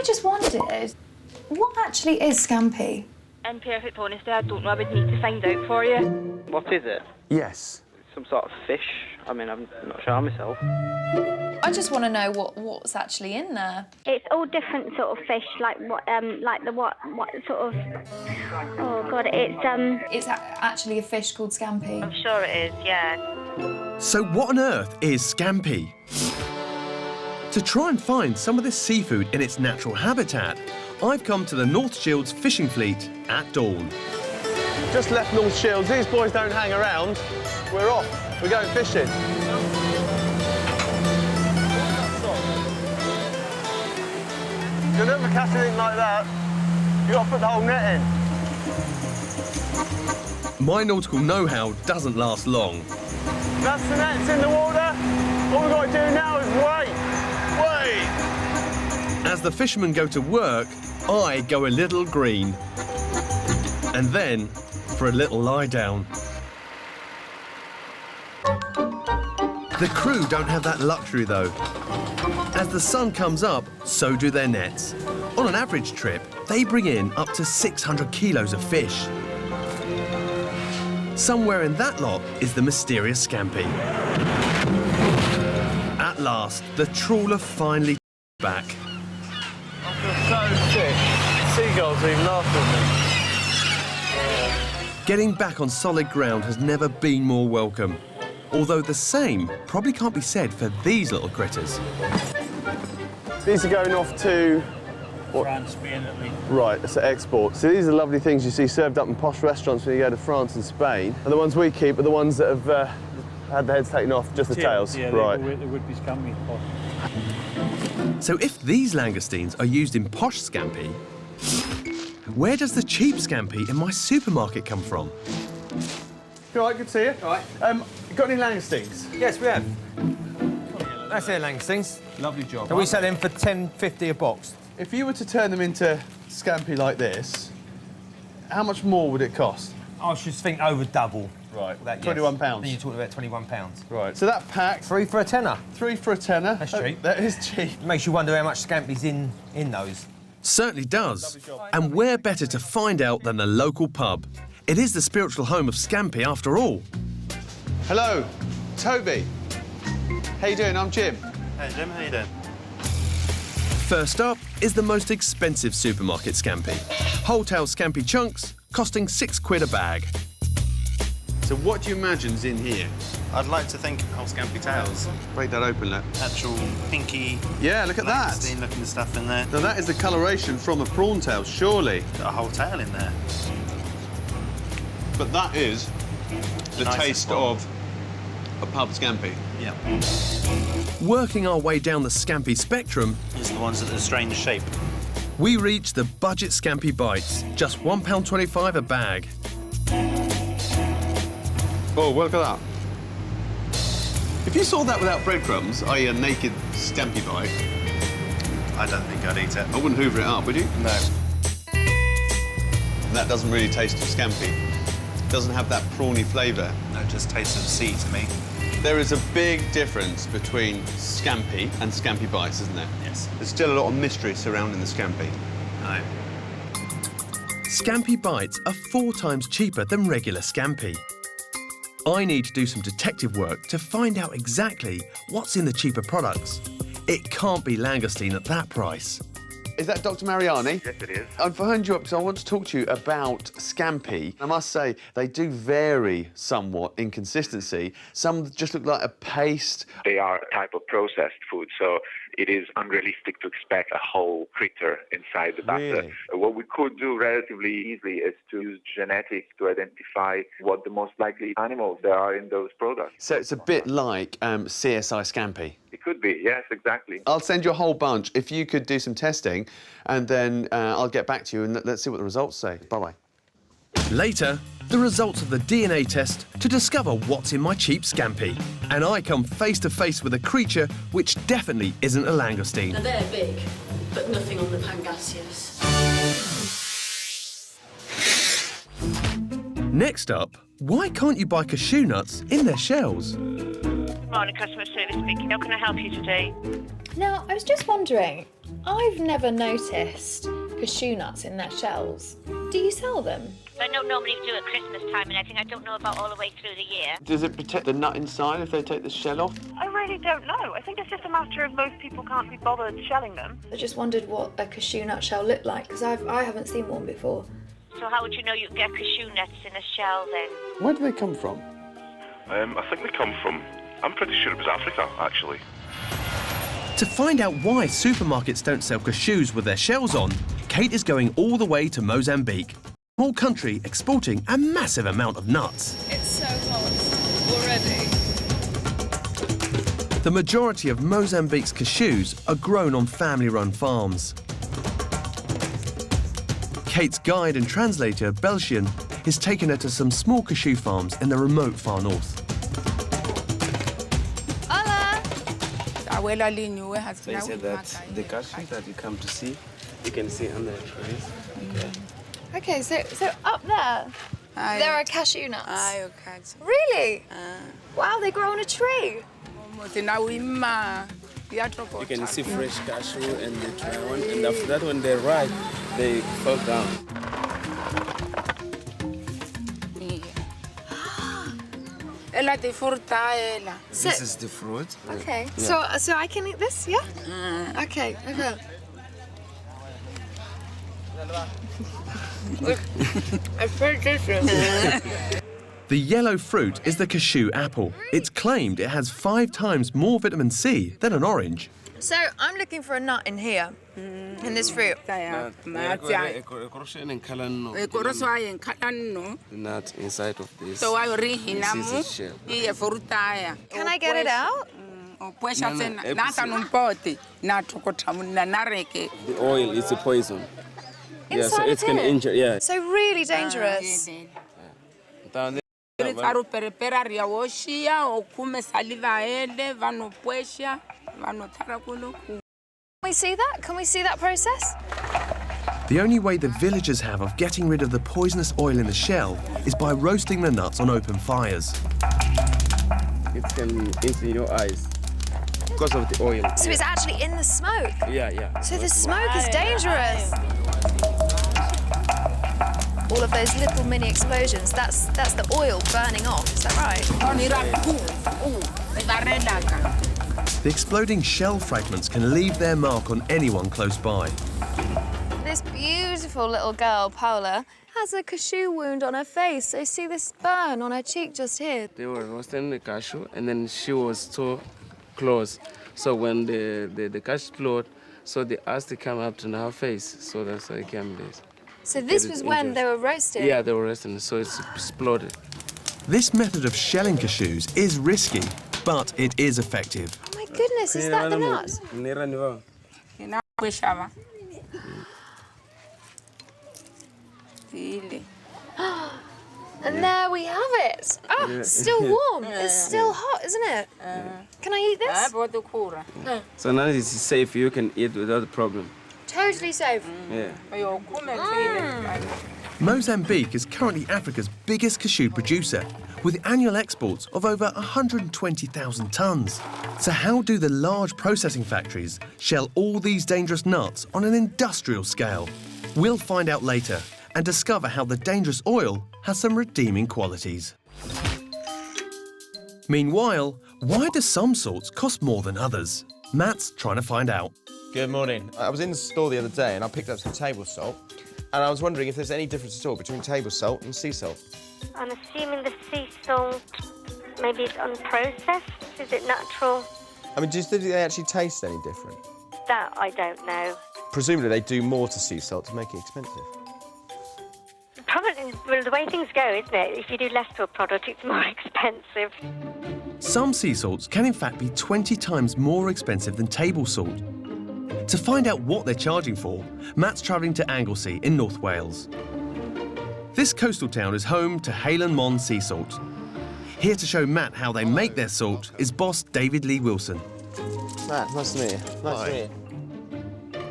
just wondered, what actually is scampi? In perfect honesty, I don't know. I would need to find out for you. What is it? Yes. Some sort of fish. I mean, I'm not sure myself. I just want to know what's actually in there. It's all different sort of fish, like what sort of. Oh God, It's actually a fish called scampi. I'm sure it is, yeah. So what on earth is scampi? To try and find some of this seafood in its natural habitat, I've come to the North Shields fishing fleet at dawn. Just left North Shields. These boys don't hang around. We're off. We're going fishing. You'll never catch anything like that. You've got to put the whole net in. My nautical know-how doesn't last long. That's the nets in the water. All we've got to do now is wait. Wait. As the fishermen go to work, I go a little green. And then, for a little lie down. The crew don't have that luxury, though. As the sun comes up, so do their nets. On an average trip, they bring in up to 600 kilos of fish. Somewhere in that lot is the mysterious scampi. At last, the trawler finally back. I feel so sick. Seagulls are even laughing at me. Getting back on solid ground has never been more welcome. Although the same probably can't be said for these little critters. These are going off to... France, Italy. Right, it's export. So these are lovely things you see served up in posh restaurants when you go to France and Spain. And the ones we keep are the ones that have had the heads taken off, just the tails. Yeah, right. they would be scampi. So if these langoustines are used in posh scampi, where does the cheap scampi in my supermarket come from? You all right, good to see you. All right. Got any langoustines? Yes, we have. That's our langoustines. Lovely job. And we sell them for $10.50 a box. If you were to turn them into scampi like this, how much more would it cost? I should think over double. Right, That, £21. Then you're talking about £21. Right, so that pack... 3 for a tenner. 3 for a tenner. That's cheap. That is cheap. It makes you wonder how much scampi's in those. Certainly does. And where better to find out than the local pub? It is the spiritual home of scampi after all. Hello, Toby. How you doing? I'm Jim. Hey Jim, how you doing? First up is the most expensive supermarket scampi. Wholetail scampi chunks costing £6 a bag. So what do you imagine's in here? I'd like to think whole scampi tails. Break that open, look. Actual pinky... Yeah, look at that. looking stuff in there. Now that is the coloration from a prawn tail, surely. Got a whole tail in there. But that is the taste of a pub scampi. Yeah. Working our way down the scampi spectrum, It's the ones that are a strange shape. we reach the budget scampi bites, just £1.25 a bag. Oh, look at that. If you saw that without breadcrumbs, i.e. a naked scampi bite, I don't think I'd eat it. I wouldn't hoover it up, would you? No. That doesn't really taste of scampi. It doesn't have that prawny flavour. No, it just tastes of sea to me. There is a big difference between scampi and scampi bites, isn't there? Yes. There's still a lot of mystery surrounding the scampi. No. Scampi bites are 4 times cheaper than regular scampi. I need to do some detective work to find out exactly what's in the cheaper products. It can't be langoustine at that price. Is that Dr. Mariani? Yes, it is. I've phoned you up because I want to talk to you about scampi. I must say, they do vary somewhat in consistency. Some just look like a paste. They are a type of processed food, so it is unrealistic to expect a whole critter inside the batter. Really? What we could do relatively easily is to use genetics to identify what the most likely animals there are in those products. So it's a bit like CSI scampi. It could be, yes, exactly. I'll send you a whole bunch if you could do some testing, and then I'll get back to you and let's see what the results say. Bye-bye. Later, the results of the DNA test to discover what's in my cheap scampi. And I come face to face with a creature which definitely isn't a langoustine. Now they're big, but nothing on the Pangasius. Next up, why can't you buy cashew nuts in their shells? Morning, customer service speaking. How can I help you today? Now, I was just wondering, I've never noticed cashew nuts in their shells. Do you sell them? I don't normally do at Christmas time, and I don't know about all the way through the year. Does it protect the nut inside if they take the shell off? I really don't know. I think it's just a matter of most people can't be bothered shelling them. I just wondered what a cashew nut shell looked like, because I haven't seen one before. So how would you know you get cashew nuts in a shell then? Where do they come from? I think they come from, I'm pretty sure it was Africa, actually. To find out why supermarkets don't sell cashews with their shells on, Kate is going all the way to Mozambique, a small country exporting a massive amount of nuts. It's so hot already. The majority of Mozambique's cashews are grown on family-run farms. Kate's guide and translator, Belgian, has taken her to some small cashew farms in the remote far north. They said that the cashews that you come to see, you can see under the trees. Okay, so up there, there are cashew nuts. Really? Wow, they grow on a tree. You can see fresh cashew and the dry one, and after that, when they ripe, they fall down. This is the fruit. Okay, Yeah. so I can eat this, yeah? Okay. It's very tasty. The yellow fruit is the cashew apple. It's claimed it has 5 times more vitamin C than an orange. So I'm looking for a nut in here, in this fruit. The nut inside of this. This is a shell. Can I get it out? The oil is a poison. Yeah, so Inside it can injure. Yeah. So really dangerous. Can we see that? Can we see that process? The only way the villagers have of getting rid of the poisonous oil in the shell is by roasting the nuts on open fires. It can injure your eyes because of the oil. So it's actually in the smoke? Yeah. So the smoke is dangerous. All of those little mini explosions, that's the oil burning off, is that right? The exploding shell fragments can leave their mark on anyone close by. This beautiful little girl, Paula, has a cashew wound on her face. So see this burn on her cheek just here. They were roasting the cashew, and then she was so close. So when the cashew exploded, so the acid came up to her face. So that's why it came this. So this was when they were roasted? Yeah, they were roasting, so it's exploded. This method of shelling cashews is risky, but it is effective. Oh my goodness, is that the nut? And there we have it. Oh, it's still warm. It's still hot, isn't it? Can I eat this? So now it's safe, you can eat without a problem. Totally safe. Yeah. Mozambique is currently Africa's biggest cashew producer, with annual exports of over 120,000 tonnes. So how do the large processing factories shell all these dangerous nuts on an industrial scale? We'll find out later and discover how the dangerous oil has some redeeming qualities. Meanwhile, why do some sorts cost more than others? Matt's trying to find out. Good morning. I was in the store the other day and I picked up some table salt, and I was wondering if there's any difference at all between table salt and sea salt. I'm assuming the sea salt, maybe it's unprocessed. Is it natural? I mean, do you think they actually taste any different? That I don't know. Presumably they do more to sea salt to make it expensive. Probably, well, the way things go, isn't it? If you do less to a product, it's more expensive. Some sea salts can in fact be 20 times more expensive than table salt. To find out what they're charging for, Matt's travelling to Anglesey in North Wales. This coastal town is home to Helen Lawal sea salt. Here to show Matt how they make their salt is boss David Lee Wilson. Matt, nice to meet you. Nice to meet you.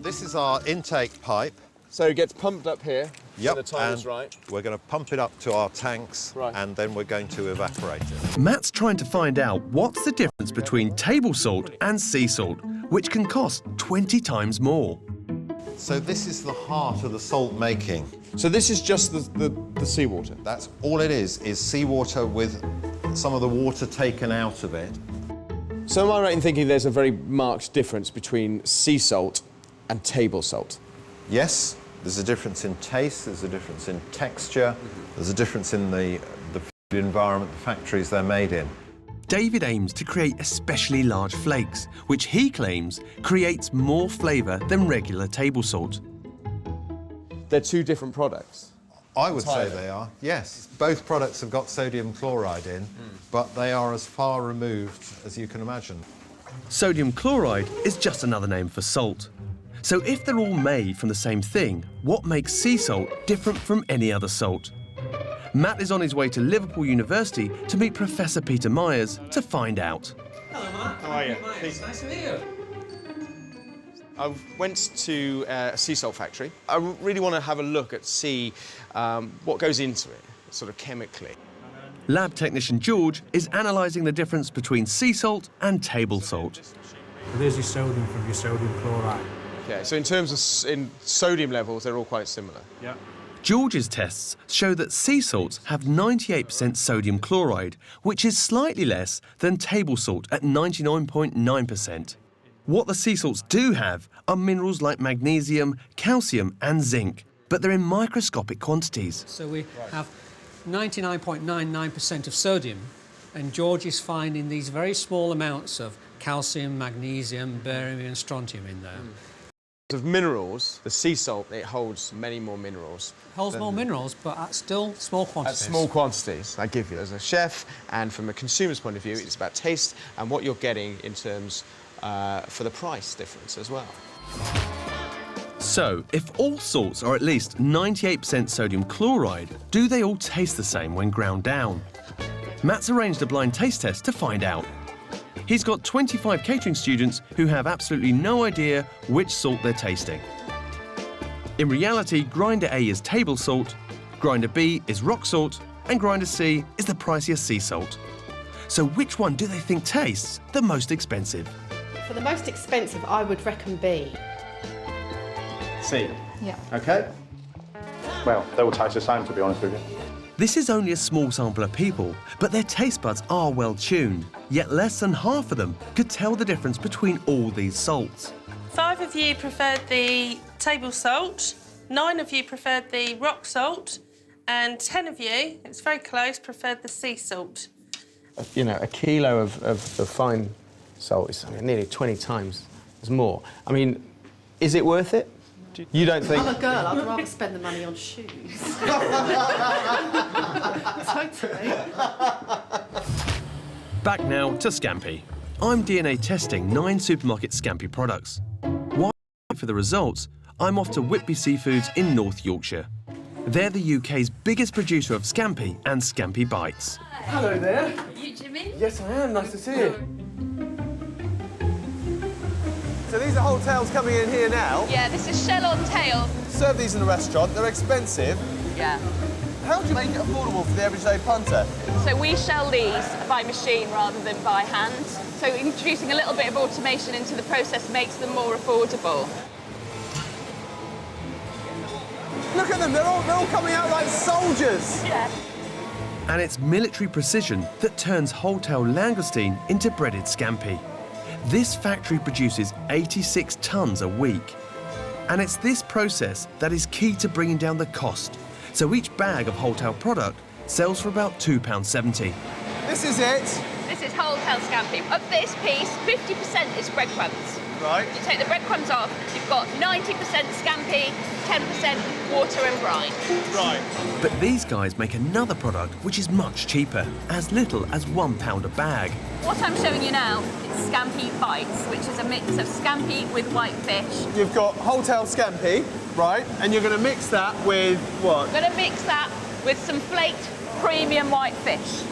This is our intake pipe. So it gets pumped up here Yep, the time is and right. we're going to pump it up to our tanks, and then we're going to evaporate it. Matt's trying to find out what's the difference between table salt and sea salt, which can cost 20 times more. So this is the heart of the salt making. So this is just the seawater? That's all it is seawater with some of the water taken out of it. So am I right in thinking there's a very marked difference between sea salt and table salt? Yes, there's a difference in taste, there's a difference in texture, there's a difference in the food environment, the factories they're made in. David aims to create especially large flakes, which he claims creates more flavour than regular table salt. They're two different products? I would say they are, yes. Both products have got sodium chloride in, but they are as far removed as you can imagine. Sodium chloride is just another name for salt. So if they're all made from the same thing, what makes sea salt different from any other salt? Matt is on his way to Liverpool University to meet Professor Peter Myers to find out. Hello, Matt. How are you? Nice to meet you. I went to a sea salt factory. I really want to have a look at what goes into it, sort of chemically. Lab technician George is analysing the difference between sea salt and table salt. There's your sodium from your sodium chloride. Okay, so in terms of in sodium levels, they're all quite similar. Yeah. George's tests show that sea salts have 98% sodium chloride, which is slightly less than table salt at 99.9%. What the sea salts do have are minerals like magnesium, calcium and zinc, but they're in microscopic quantities. So we have 99.99% of sodium, and George is finding these very small amounts of calcium, magnesium, barium and strontium in there. Of minerals, the sea salt, it holds many more minerals. Holds more minerals, but at still small quantities. At small quantities, I give you as a chef, and from a consumer's point of view, it's about taste and what you're getting in terms for the price difference as well. So, if all salts are at least 98% sodium chloride, do they all taste the same when ground down? Matt's arranged a blind taste test to find out. He's got 25 catering students who have absolutely no idea which salt they're tasting. In reality, grinder A is table salt, grinder B is rock salt, and grinder C is the pricier sea salt. So which one do they think tastes the most expensive? For the most expensive, I would reckon B. C? Yeah. OK. Well, they all taste the same, to be honest with you. This is only a small sample of people, but their taste buds are well tuned, yet less than half of them could tell the difference between all these salts. 5 of you preferred the table salt, 9 of you preferred the rock salt, and 10 of you, it's very close, preferred the sea salt. You know, a kilo of fine salt is nearly 20 times more. I mean, is it worth it? You don't think... I'm a girl, I'd rather spend the money on shoes. Totally. Back now to scampi. I'm DNA testing 9 supermarket scampi products. While I wait for the results, I'm off to Whitby Seafoods in North Yorkshire. They're the UK's biggest producer of scampi and scampi bites. Hello there. Are you Jimmy? Yes, I am. Nice to see you. So these are whole tails coming in here now? Yeah, this is shell on tail. Serve these in a restaurant, they're expensive. Yeah. How do you make it affordable for the everyday punter? So we shell these by machine rather than by hand. So introducing a little bit of automation into the process makes them more affordable. Look at them, they're all coming out like soldiers. Yeah. And it's military precision that turns whole-tail langoustine into breaded scampi. This factory produces 86 tonnes a week. And it's this process that is key to bringing down the cost. So each bag of whole-tail product sells for about £2.70. This is it. This is whole-tail scampi. Of this piece, 50% is breadcrumbs. Right. You take the breadcrumbs off, you've got 90% scampi, 10% water and brine. Right. But these guys make another product which is much cheaper, as little as £1 a bag. What I'm showing you now is scampi bites, which is a mix of scampi with white fish. You've got whole-tail scampi, right, and you're going to mix that with what? I'm going to mix that with some flaked premium white fish.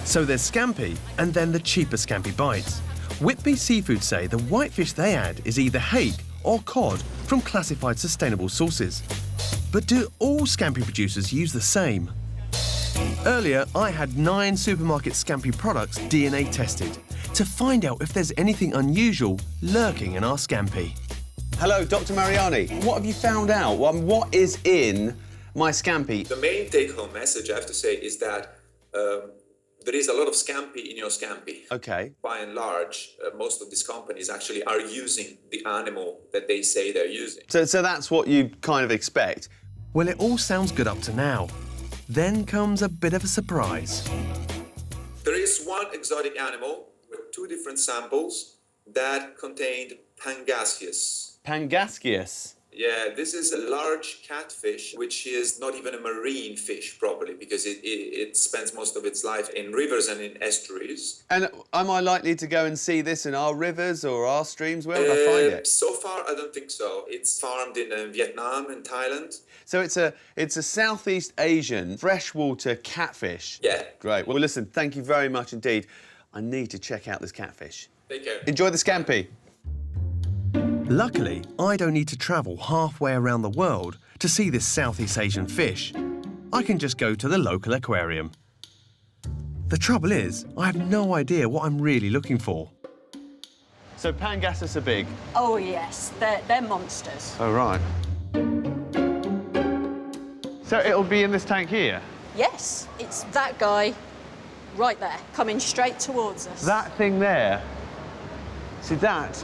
So there's scampi, and then the cheaper scampi bites. Whitby Seafood say the white fish they add is either hake or cod from classified sustainable sources. But do all scampi producers use the same? Earlier, I had 9 supermarket scampi products DNA tested to find out if there's anything unusual lurking in our scampi. Hello, Dr. Mariani. What have you found out? What is in my scampi? The main take-home message, I have to say, is that there is a lot of scampi in your scampi. OK. By and large, most of these companies actually are using the animal that they say they're using. So that's what you kind of expect? Well, it all sounds good up to now. Then comes a bit of a surprise. There is one exotic animal with 2 different samples that contained Pangasius. Pangasius? Yeah, this is a large catfish, which is not even a marine fish properly, because it spends most of its life in rivers and in estuaries. And am I likely to go and see this in our rivers or our streams? Where would I find it? So far, I don't think so. It's farmed in Vietnam and Thailand. So it's a Southeast Asian freshwater catfish? Yeah. Great. Well, listen, thank you very much indeed. I need to check out this catfish. Take care. Enjoy the scampi. Luckily, I don't need to travel halfway around the world to see this Southeast Asian fish. I can just go to the local aquarium. The trouble is, I have no idea what I'm really looking for. So Pangasius are big? Oh, yes. They're monsters. Oh, right. So it'll be in this tank here? Yes, it's that guy right there, coming straight towards us. That thing there? See, that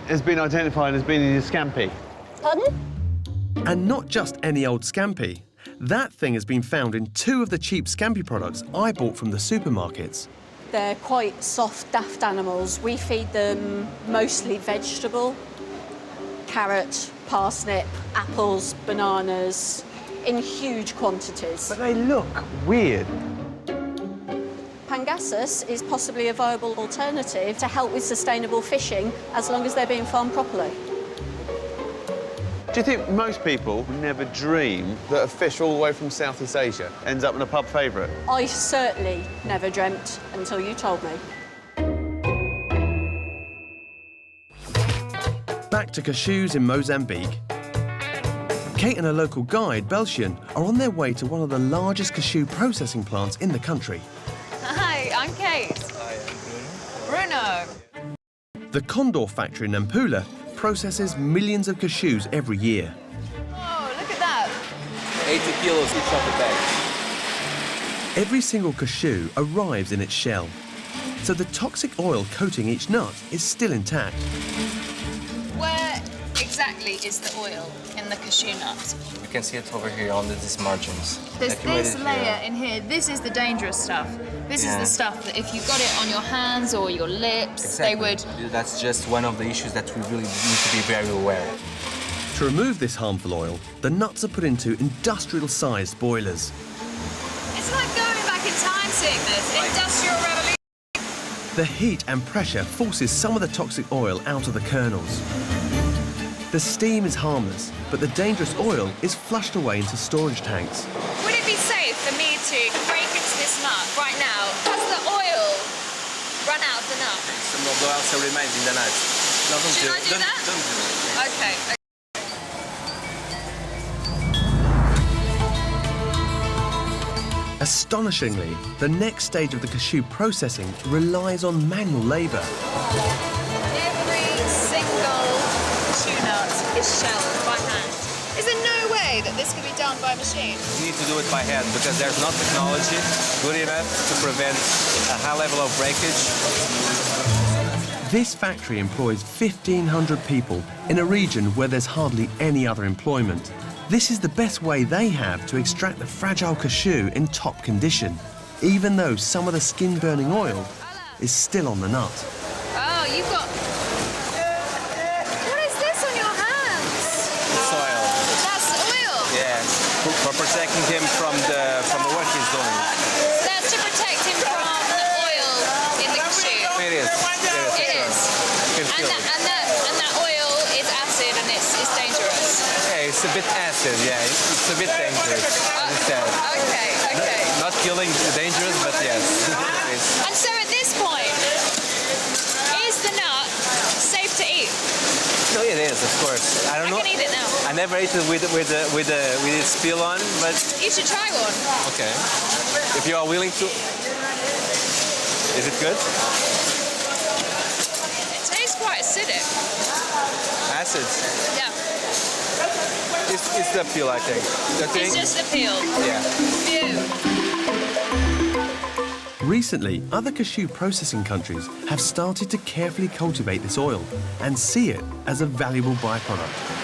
has been identified as being in your scampi. Pardon? And not just any old scampi. That thing has been found in 2 of the cheap scampi products I bought from the supermarkets. They're quite soft, daft animals. We feed them mostly vegetable. Carrot, parsnip, apples, bananas, in huge quantities. But they look weird. Pangasius is possibly a viable alternative to help with sustainable fishing as long as they're being farmed properly. Do you think most people never dream that a fish all the way from Southeast Asia ends up in a pub favourite? I certainly never dreamt until you told me. Back to cashews in Mozambique. Kate and a local guide, Belgian, are on their way to one of the largest cashew processing plants in the country. Hi, I'm Kate. Hi, I'm Bruno. The Condor factory in Nampula processes millions of cashews every year. Oh, look at that. 80 kilos each of the bags. Every single cashew arrives in its shell, so the toxic oil coating each nut is still intact. Where exactly is the oil in the cashew nut? You can see it over here on these margins. There's this Accumulated layer here. in here. This is the dangerous stuff. This is the stuff that if you got it on your hands or your lips, they would... That's just one of the issues that we really need to be very aware of. To remove this harmful oil, the nuts are put into industrial-sized boilers. It's like going back in time seeing this. Industrial revolution. The heat and pressure forces some of the toxic oil out of the kernels. The steam is harmless, but the dangerous oil is flushed away into storage tanks. Would it be safe for me to break into this nut right now? Has the oil run out of the nut? Some of the oil still remains in the nuts. No, don't Should I do that? Don't do that. Okay. Astonishingly, the next stage of the cashew processing relies on manual labour. Every single cashew nut is shelled by hand. Is there no way that this can be done by machine? We need to do it by hand because there's not technology good enough to prevent a high level of breakage. This factory employs 1,500 people in a region where there's hardly any other employment. This is the best way they have to extract the fragile cashew in top condition, even though some of the skin-burning oil is still on the nut. Oh, you've got... What is this on your hands? Soil. That's oil? Yeah, for protecting him from the work he's doing. That's to protect him from the oil in the cashew? It is. It is. You can feel it. And that oil is acid and it's dangerous? Yeah, it's a bit acid, yeah. It's a bit dangerous, as you said. Okay, okay. Not killing, dangerous, but yes. It is. And so at this point, is the nut safe to eat? No, Actually, it is, of course. I don't know. I can eat it now. I never ate it with its peel on, but You should try one. okay. If you are willing to. Is it good? It tastes quite acidic. Acid. Yeah. It's the peel, I think. It's just the peel. Yeah. Phew. Recently, other cashew processing countries have started to carefully cultivate this oil and see it as a valuable byproduct.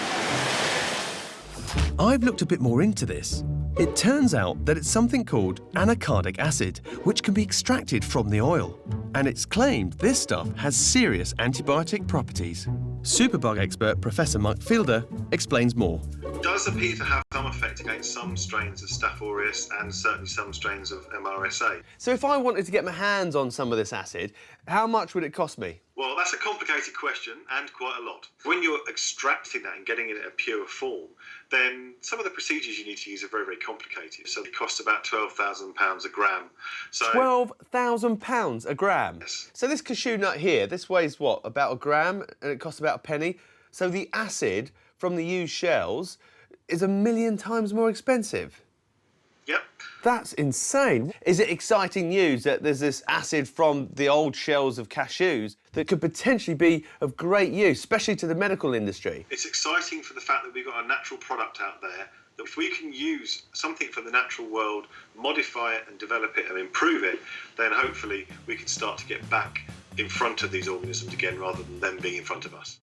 I've looked a bit more into this. It turns out that it's something called anacardic acid, which can be extracted from the oil. And it's claimed this stuff has serious antibiotic properties. Superbug expert Professor Mike Fielder explains more. It does appear to have some effect against some strains of Staph aureus and certainly some strains of MRSA. So if I wanted to get my hands on some of this acid, how much would it cost me? Well, that's a complicated question and quite a lot. When you're extracting that and getting it in a pure form, then some of the procedures you need to use are very, very complicated. So it costs about £12,000 a gram. So £12,000 a gram? Yes. So this cashew nut here, this weighs what, about a gram, and it costs about a penny? So the acid from the used shells is 1,000,000 times more expensive? Yep. That's insane. Is it exciting news that there's this acid from the old shells of cashews that could potentially be of great use, especially to the medical industry? It's exciting for the fact that we've got a natural product out there, that if we can use something from the natural world, modify it and develop it and improve it, then hopefully we can start to get back in front of these organisms again rather than them being in front of us.